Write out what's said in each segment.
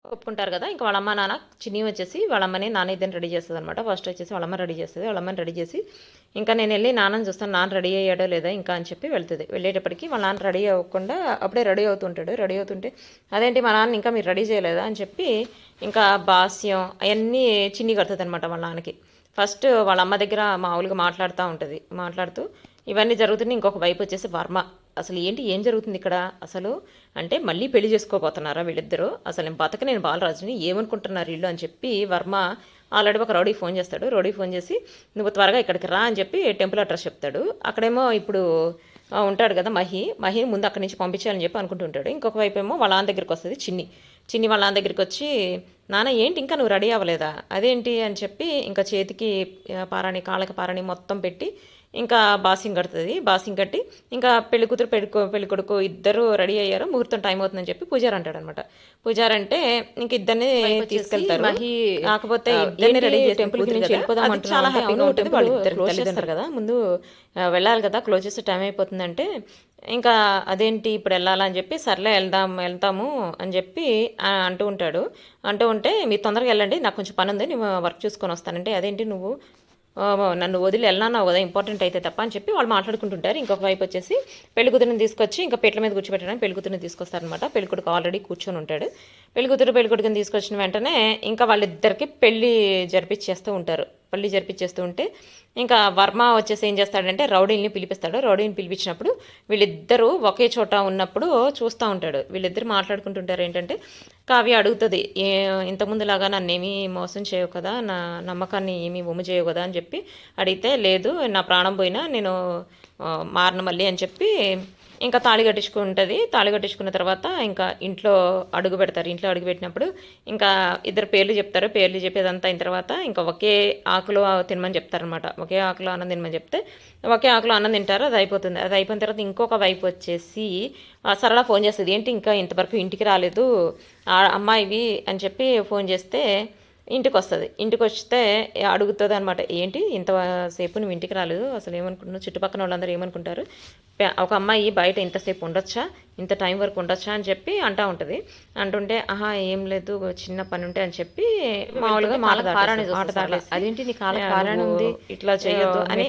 ఒప్పుకుంటారు కదా! ఇంక వాళ్ళ అమ్మ, నాన్న చిన్ని వచ్చేసి వాళ్ళ అమ్మని, నాన్న ఇద్దరిని రెడీ చేస్తదనమాట. ఫస్ట్ వచ్చేసి వాళ్ళ అమ్మ రెడీ చేస్తది. వాళ్ళ అమ్మని రెడీ చేసి, ఇంకా నేనెళ్ళి నాన్నని చూస్తాను. నాన్న రెడీ అయ్యాడో లేదా ఇంకా అని చెప్పి వెళ్తది. వెళ్ళేటప్పటికి వాళ్ళ నాన్న రెడీ అవ్వకుండా అప్పుడే రెడీ అవుతుంటాడు. రెడీ అవుతుంటే, అదేంటి మా నాన్న ఇంకా మీరు రెడీ చేయలేదా అని చెప్పి ఇంకా భాస్యం అయన్నీ చిన్ని కడతదనమాట వాళ్ళ నాన్నకి. ఫస్ట్ వాళ్ళ అమ్మ దగ్గర మామూలుగా మాట్లాడుతూ ఉంటది. మాట్లాడుతూ ఇవన్నీ జరుగుతున్నాయి. ఇంకొక వైపు వచ్చేసి వర్మ. అసలు ఏంటి ఏం జరుగుతుంది ఇక్కడ అసలు అంటే మళ్ళీ పెళ్లి చేసుకోబోతున్నారా వీళ్ళిద్దరూ అసలు నేను బతకనేను బాలరాజుని ఏమనుకుంటున్నారు వీళ్ళు అని చెప్పి వర్మ ఆల్రెడీ ఒక రౌడీ ఫోన్ చేస్తాడు. రౌడీ ఫోన్ చేసి నువ్వు త్వరగా ఇక్కడికి రా అని చెప్పి టెంపుల్ అడ్రస్ చెప్తాడు. అక్కడేమో ఇప్పుడు ఉంటాడు కదా మహిని ముందు అక్కడి నుంచి పంపించాలని చెప్పి అనుకుంటుంటాడు. ఇంకొక వైపు ఏమో వాళ్ళ నాన్న దగ్గరికి వస్తుంది చిన్ని వాళ్ళ నాన్న దగ్గరికి వచ్చి నాన్న ఏంటి ఇంకా నువ్వు రెడీ అవ్వలేదా అదేంటి అని చెప్పి ఇంకా చేతికి పారాణి కాళ్ళకి పారాణి మొత్తం పెట్టి ఇంకా బాసింగ్ కడుతుంది. బాసింగ్ కట్టి ఇంకా పెళ్లి కూతురు పెళ్లి కొడుకు ఇద్దరు రెడీ అయ్యారు. ముహూర్తం టైం అవుతుందని చెప్పి పూజారి అంటాడు అనమాట. పూజారి అంటే ఇంక ఇద్దరిని తీసుకెళ్తారు. కాకపోతే ఇద్దరిని రెడీ చేసి టెంపుల్ నుంచి వెళ్ళిపోదాం అంటే చాలా హ్యాపీగా ఉంటుంది. వాళ్ళు ఇద్దరు తల్లిదండ్రులు కదా ముందు వెళ్ళాలి కదా క్లోజ్ చేసే టైం అయిపోతుందంటే ఇంకా అదేంటి ఇప్పుడు వెళ్ళాలని చెప్పి సర్లే వెళ్తాము అని చెప్పి అంటూ ఉంటే మీరు తొందరగా వెళ్ళండి నాకు కొంచెం పని ఉంది నేను వర్క్ చూసుకొని వస్తానంటే అదేంటి నువ్వు నన్ను వదిలి వెళ్ళన్నావు కదా ఇంపార్టెంట్ అయితే తప్ప అని చెప్పి వాళ్ళు మాట్లాడుకుంటుంటారు. ఇంకొక వైపు వచ్చేసి పెళ్లికూతురిని తీసుకొచ్చి ఇంకా పీటల మీద కూర్చోబెట్టడానికి పెళ్లికూతురిని తీసుకొస్తారనమాట. పెళ్లికొడుకు ఆల్రెడీ కూర్చొని ఉంటాడు. పెళ్లికొడుకుని తీసుకొచ్చిన వెంటనే ఇంకా వాళ్ళిద్దరికి పెళ్లి జరిపించేస్తూ ఉంటే ఇంకా వర్మ వచ్చేసి ఏం చేస్తాడంటే రౌడీని పిలిపిస్తాడు. రౌడీని పిలిపించినప్పుడు వీళ్ళిద్దరూ ఒకే చోట ఉన్నప్పుడు చూస్తూ ఉంటాడు. వీళ్ళిద్దరు మాట్లాడుకుంటుంటారు. ఏంటంటే కావ్య అడుగుతుంది ఇంతకుముందులాగా నన్నేమీ మోసం చేయవు కదా నా నమ్మకాన్ని ఏమీ ఒమ్ము చేయవు కదా అని చెప్పి అడిగితే లేదు నా ప్రాణం పోయినా నేను మారను మళ్ళీ అని చెప్పి ఇంకా తాళి కట్టించుకున్న తర్వాత ఇంకా ఇంట్లో అడుగు పెడతారు. ఇంట్లో అడుగు పెట్టినప్పుడు ఇంకా ఇద్దరు పేర్లు చెప్తారు. పేర్లు చెప్పేదంతా అయిన తర్వాత ఇంకా ఒకే ఆకులో తినమని చెప్తారనమాట. ఒకే ఆకులో అన్నం తినమని చెప్తే ఒకే ఆకులో అన్నం తింటారు. అది అయిపోతుంది. అది అయిపోయిన తర్వాత ఇంకొక వైపు వచ్చేసి సరళ ఫోన్ చేస్తుంది. ఏంటి ఇంకా ఇంతవరకు ఇంటికి రాలేదు అమ్మాయివి అని చెప్పి ఫోన్ చేస్తే ఇంటికి వస్తే అడుగుతుంది అనమాట. ఏంటి ఇంతసేపు నువ్వు ఇంటికి రాలేదు అసలు ఏమనుకుంటున్నావు చుట్టుపక్కల వాళ్ళందరూ ఏమనుకుంటారు ఒక అమ్మాయి బయట ఇంతసేపు ఉండొచ్చా ఇంత టైం వరకు ఉండొచ్చా అని చెప్పి అంటుంటుంది. అంటుంటే ఏం లేదు చిన్న పని ఉంటే అని చెప్పి మామూలుగా అదేంటి నీ కాళ్ళ పారాణి ఉంది ఇట్లా చేయొద్దు అని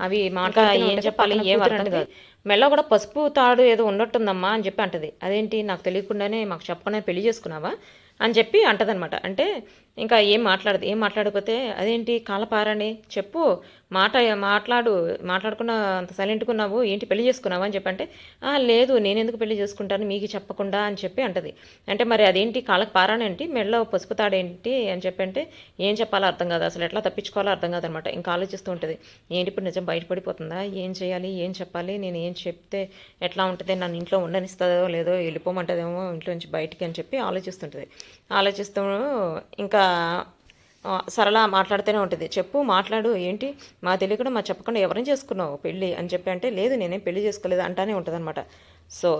అవి మాట ఏం చెప్పాలి ఏం అర్థం కాదు. మెల్ల కూడా పసుపు తాడు ఏదో ఉన్నట్టుందమ్మా అని చెప్పి అంటది. అదేంటి నాకు తెలియకుండానే మాకు చెప్పకుండా పెళ్లి చేసుకున్నావా అని చెప్పి అంటదనమాట. అంటే ఇంకా ఏం మాట్లాడకపోతే అదేంటి కాలపారని చెప్పు మాట్లాడకుండా అంత సైలెంట్గా ఉన్నావు ఏంటి పెళ్లి చేసుకున్నావు అని చెప్పి అంటే లేదు నేను ఎందుకు పెళ్లి చేసుకుంటాను మీకు చెప్పకుండా అని చెప్పి అంటది. అంటే మరి అదేంటి కాళ్ళకి పారానేంటి మెడలో పసుపు తాడేంటి అని చెప్పి అంటే ఏం చెప్పాలో అర్థం కాదు అసలు ఎట్లా తప్పించుకోవాలో అర్థం కాదనమాట. ఇంకా ఆలోచిస్తూ ఉంటుంది ఏంటి ఇప్పుడు నిజం బయటపడిపోతుందా ఏం చేయాలి ఏం చెప్పాలి నేను ఏం చెప్తే ఎట్లా ఉంటుంది నన్ను ఇంట్లో ఉండనిస్తుందో లేదో వెళ్ళిపోమంటదేమో ఇంట్లో నుంచి బయటికి అని చెప్పి ఆలోచిస్తూ ఇంకా సరళ మాట్లాడుతూనే ఉంటుంది. మాట్లాడు ఏంటి మా తెలియకుండా చెప్పకుండా ఎవరిని చేసుకున్నావు పెళ్ళి అని చెప్పి అంటే లేదు నేనేం పెళ్లి చేసుకోలేదు అంటానే ఉంటుంది అనమాట. సో